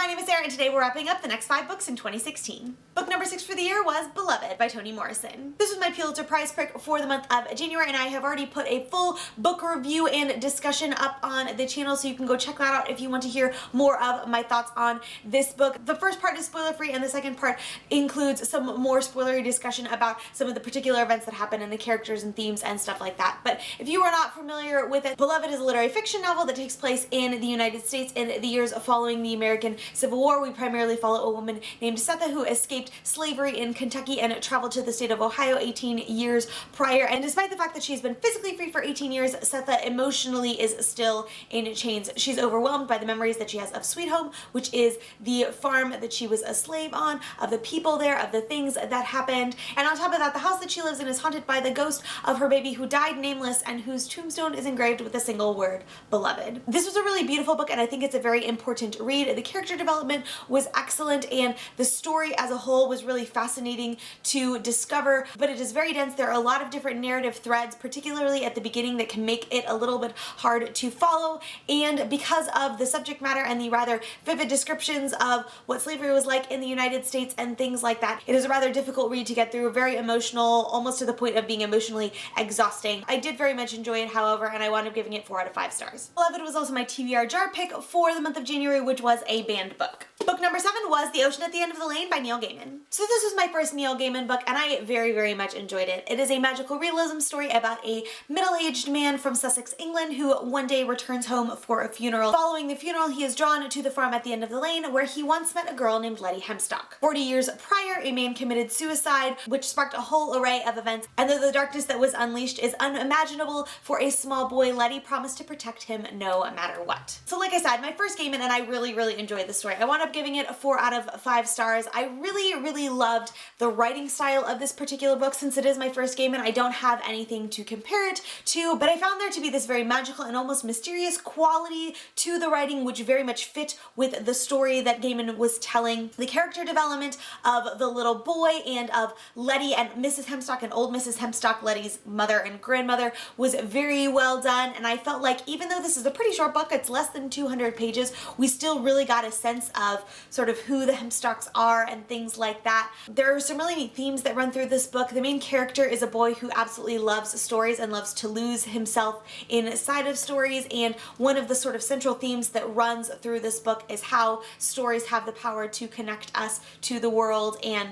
my name is Sarah and today we're wrapping up the next 5 books in 2016. Book number 6 for the year was Beloved by Toni Morrison. This was my Pulitzer Prize pick for the month of January and I have already put a full book review and discussion up on the channel, so you can go check that out if you want to hear more of my thoughts on this book. The first part is spoiler free and the second part includes some more spoilery discussion about some of the particular events that happen and the characters and themes and stuff like that. But if you are not familiar with it, Beloved is a literary fiction novel that takes place in the United States in the years following the American Civil War. We primarily follow a woman named Setha who escaped slavery in Kentucky and traveled to the state of Ohio 18 years prior. And despite the fact that she's been physically free for 18 years, Setha emotionally is still in chains. She's overwhelmed by the memories that she has of Sweet Home, which is the farm that she was a slave on, of the people there, of the things that happened. And on top of that, the house that she lives in is haunted by the ghost of her baby who died nameless and whose tombstone is engraved with a single word, Beloved. This was a really beautiful book and I think it's a very important read. The character development was excellent and the story as a whole was really fascinating to discover, but it is very dense. There are a lot of different narrative threads, particularly at the beginning, that can make it a little bit hard to follow, and because of the subject matter and the rather vivid descriptions of what slavery was like in the United States and things like that, it is a rather difficult read to get through, very emotional, almost to the point of being emotionally exhausting. I did very much enjoy it, however, and I wound up giving it 4 out of 5 stars. Beloved was also my TBR jar pick for the month of January, which was a banned book. Book number 7 was The Ocean at the End of the Lane by Neil Gaiman. So this was my first Neil Gaiman book and I very much enjoyed it. It is a magical realism story about a middle-aged man from Sussex, England who one day returns home for a funeral. Following the funeral, he is drawn to the farm at the end of the lane where he once met a girl named Letty Hemstock. 40 years prior, a man committed suicide, which sparked a whole array of events, and though the darkness that was unleashed is unimaginable for a small boy, Letty promised to protect him no matter what. So like I said, my first Gaiman and I really enjoyed the story. I wound up giving it a 4 out of 5 stars. I really loved the writing style of this particular book. Since it is my first Gaiman, I don't have anything to compare it to, but I found there to be this very magical and almost mysterious quality to the writing which very much fit with the story that Gaiman was telling. The character development of the little boy and of Letty and Mrs. Hemstock and old Mrs. Hemstock, Letty's mother and grandmother, was very well done, and I felt like even though this is a pretty short book, it's less than 200 pages, we still really got a sense of sort of who the Hemstocks are and things like that. There are some really neat themes that run through this book. The main character is a boy who absolutely loves stories and loves to lose himself inside of stories, and one of the sort of central themes that runs through this book is how stories have the power to connect us to the world. And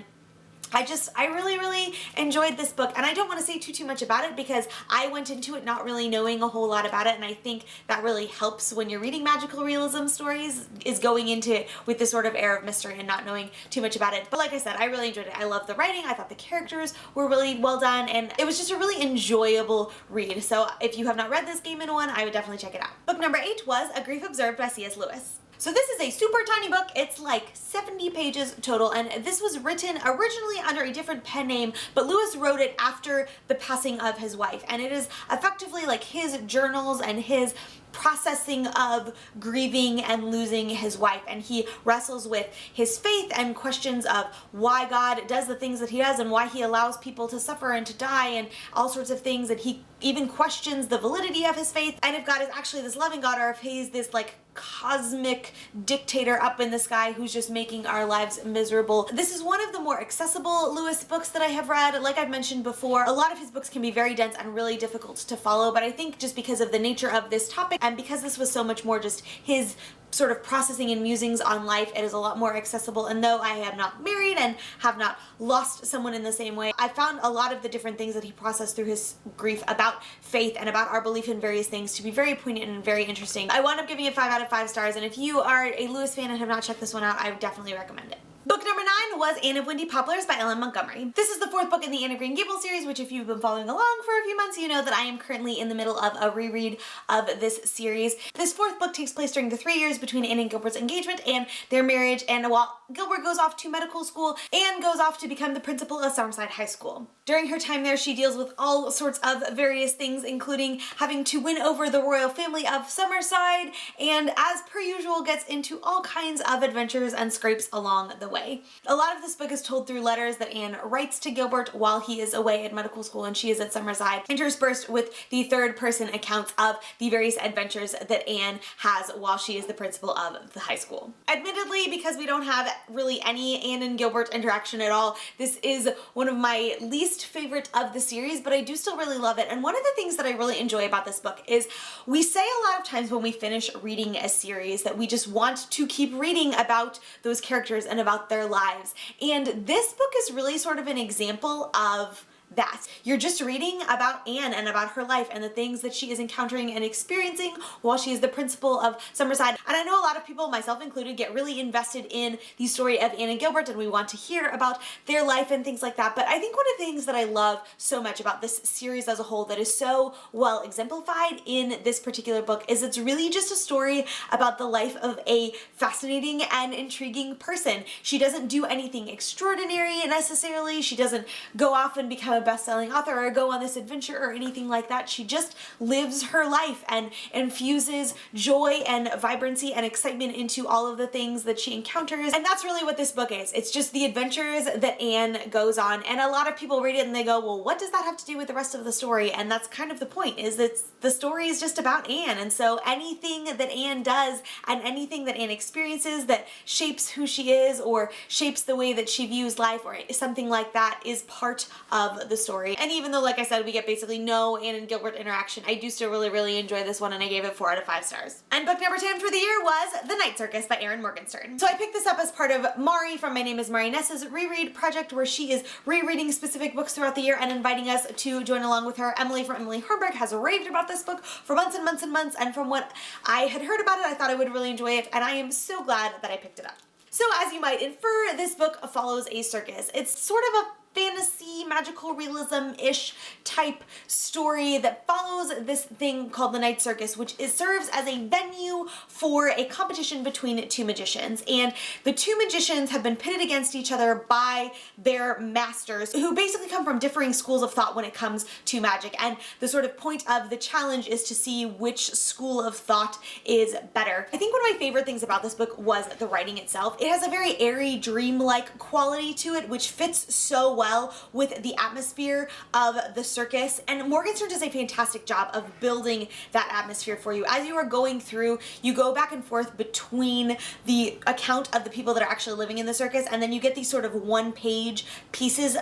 I really enjoyed this book, and I don't want to say too much about it because I went into it not really knowing a whole lot about it, and I think that really helps when you're reading magical realism stories, is going into it with this sort of air of mystery and not knowing too much about it. But like I said, I really enjoyed it. I loved the writing, I thought the characters were really well done, and it was just a really enjoyable read. So if you have not read this Gaiman one, I would definitely check it out. Book number 8 was A Grief Observed by C.S. Lewis. So this is a super tiny book. It's like 70 pages total, and this was written originally under a different pen name, but Lewis wrote it after the passing of his wife, and it is effectively like his journals and his processing of grieving and losing his wife, and he wrestles with his faith and questions of why God does the things that he does and why he allows people to suffer and to die and all sorts of things, and he even questions the validity of his faith and if God is actually this loving God or if he's this like cosmic dictator up in the sky who's just making our lives miserable. This is one of the more accessible Lewis books that I have read. Like I've mentioned before, a lot of his books can be very dense and really difficult to follow, but I think just because of the nature of this topic and because this was so much more just his sort of processing and musings on life, it is a lot more accessible. And though I am not married and have not lost someone in the same way, I found a lot of the different things that he processed through his grief about faith and about our belief in various things to be very poignant and very interesting. I wound up giving it 5 out of 5 stars, and if you are a Lewis fan and have not checked this one out, I would definitely recommend it. Book number 9 was Anne of Windy Poplars by Ellen Montgomery. This is the 4th book in the Anne of Green Gables series, which if you've been following along for a few months, you know that I am currently in the middle of a reread of this series. This 4th book takes place during the 3 years between Anne and Gilbert's engagement and their marriage, and while Gilbert goes off to medical school, Anne goes off to become the principal of Summerside High School. During her time there, she deals with all sorts of various things, including having to win over the royal family of Summerside, and as per usual, gets into all kinds of adventures and scrapes along the way. way. A lot of this book is told through letters that Anne writes to Gilbert while he is away at medical school and she is at Summerside, interspersed with the third-person accounts of the various adventures that Anne has while she is the principal of the high school. Admittedly, because we don't have really any Anne and Gilbert interaction at all, this is one of my least favorite of the series, but I do still really love it. And one of the things that I really enjoy about this book is we say a lot of times when we finish reading a series that we just want to keep reading about those characters and about their lives. And this book is really sort of an example of that. You're just reading about Anne and about her life and the things that she is encountering and experiencing while she is the principal of Summerside. And I know a lot of people, myself included, get really invested in the story of Anne and Gilbert and we want to hear about their life and things like that. But I think one of the things that I love so much about this series as a whole that is so well exemplified in this particular book is it's really just a story about the life of a fascinating and intriguing person. She doesn't do anything extraordinary necessarily. She doesn't go off and become a best-selling author or go on this adventure or anything like that. She just lives her life and infuses joy and vibrancy and excitement into all of the things that she encounters. And that's really what this book is. It's just the adventures that Anne goes on. And a lot of people read it and they go, well, what does that have to do with the rest of the story? And that's kind of the point, is that the story is just about Anne. And so anything that Anne does and anything that Anne experiences that shapes who she is or shapes the way that she views life or something like that is part of the story. And even though, like I said, we get basically no Anne and Gilbert interaction, I do still really enjoy this one and I gave it 4 out of 5 stars. And book number 10 for the year was The Night Circus by Erin Morgenstern. So I picked this up as part of Mari from My Name is Mari Ness's reread project, where she is rereading specific books throughout the year and inviting us to join along with her. Emily from Emily Hornberg has raved about this book for months and months and months, and from what I had heard about it, I thought I would really enjoy it, and I am so glad that I picked it up. So as you might infer, this book follows a circus. It's sort of a fantasy, magical realism-ish type story that follows this thing called the Night Circus, which serves as a venue for a competition between 2 magicians. And the 2 magicians have been pitted against each other by their masters, who basically come from differing schools of thought when it comes to magic. And the sort of point of the challenge is to see which school of thought is better. I think one of my favorite things about this book was the writing itself. It has a very airy, dreamlike quality to it, which fits so well with the atmosphere of the circus, and Morgenstern does a fantastic job of building that atmosphere for you. As you are going through, you go back and forth between the account of the people that are actually living in the circus, and then you get these sort of one-page pieces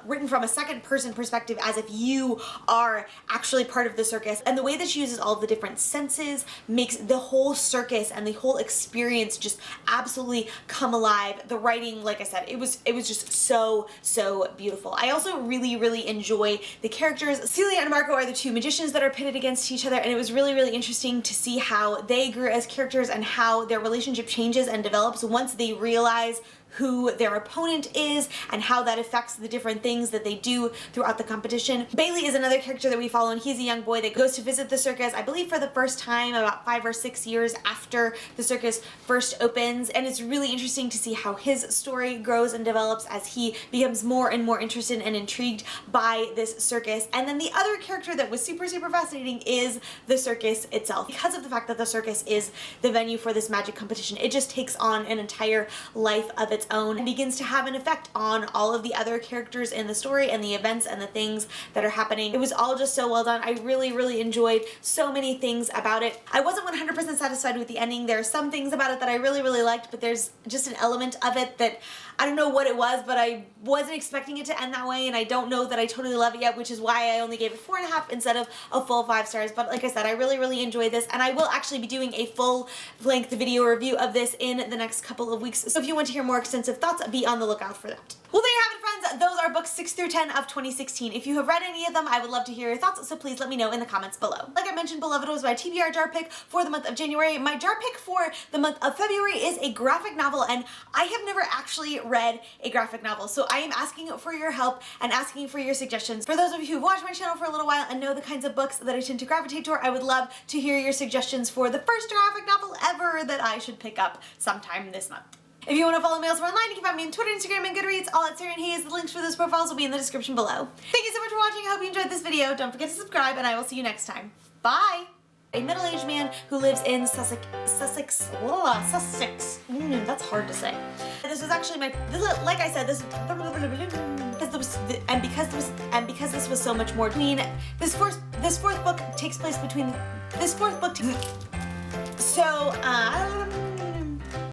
written from a second-person perspective, as if you are actually part of the circus. And the way that she uses all of the different senses makes the whole circus and the whole experience just absolutely come alive. The writing, like I said, it was just so beautiful. I also really enjoy the characters. Celia and Marco are the 2 magicians that are pitted against each other, and it was really interesting to see how they grew as characters and how their relationship changes and develops once they realize who their opponent is and how that affects the different things that they do throughout the competition. Bailey is another character that we follow, and he's a young boy that goes to visit the circus, I believe for the first time about 5 or 6 years after the circus first opens, and it's really interesting to see how his story grows and develops as he becomes more and more interested and intrigued by this circus. And then the other character that was super fascinating is the circus itself. Because of the fact that the circus is the venue for this magic competition, it just takes on an entire life of its own and begins to have an effect on all of the other characters in the story and the events and the things that are happening. It was all just so well done. I really enjoyed so many things about it. I wasn't 100% satisfied with the ending. There are some things about it that I really liked, but there's just an element of it that I don't know what it was, but I wasn't expecting it to end that way, and I don't know that I totally love it yet, which is why I only gave it 4.5 instead of a full 5 stars. But like I said, I really enjoyed this, and I will actually be doing a full-length video review of this in the next couple of weeks. So if you want to hear more extensive thoughts, be on the lookout for that. Well, there you have it, friends. Those are books 6 through 10 of 2016. If you have read any of them, I would love to hear your thoughts, so please let me know in the comments below. Like I mentioned, Beloved was my TBR jar pick for the month of January. My jar pick for the month of February is a graphic novel, and I have never actually read a graphic novel, so I am asking for your help and asking for your suggestions. For those of you who've watched my channel for a little while and know the kinds of books that I tend to gravitate toward, I would love to hear your suggestions for the first graphic novel ever that I should pick up sometime this month. If you want to follow me elsewhere online, you can find me on Twitter, Instagram, and Goodreads, all at Sarah and Hayes. The links for those profiles will be in the description below. Thank you so much for watching. I hope you enjoyed this video. Don't forget to subscribe, and I will see you next time. Bye! A middle-aged man who lives in Sussex. That's hard to say. This was actually like I said, because this was so much more between this fourth book takes place between this fourth book. So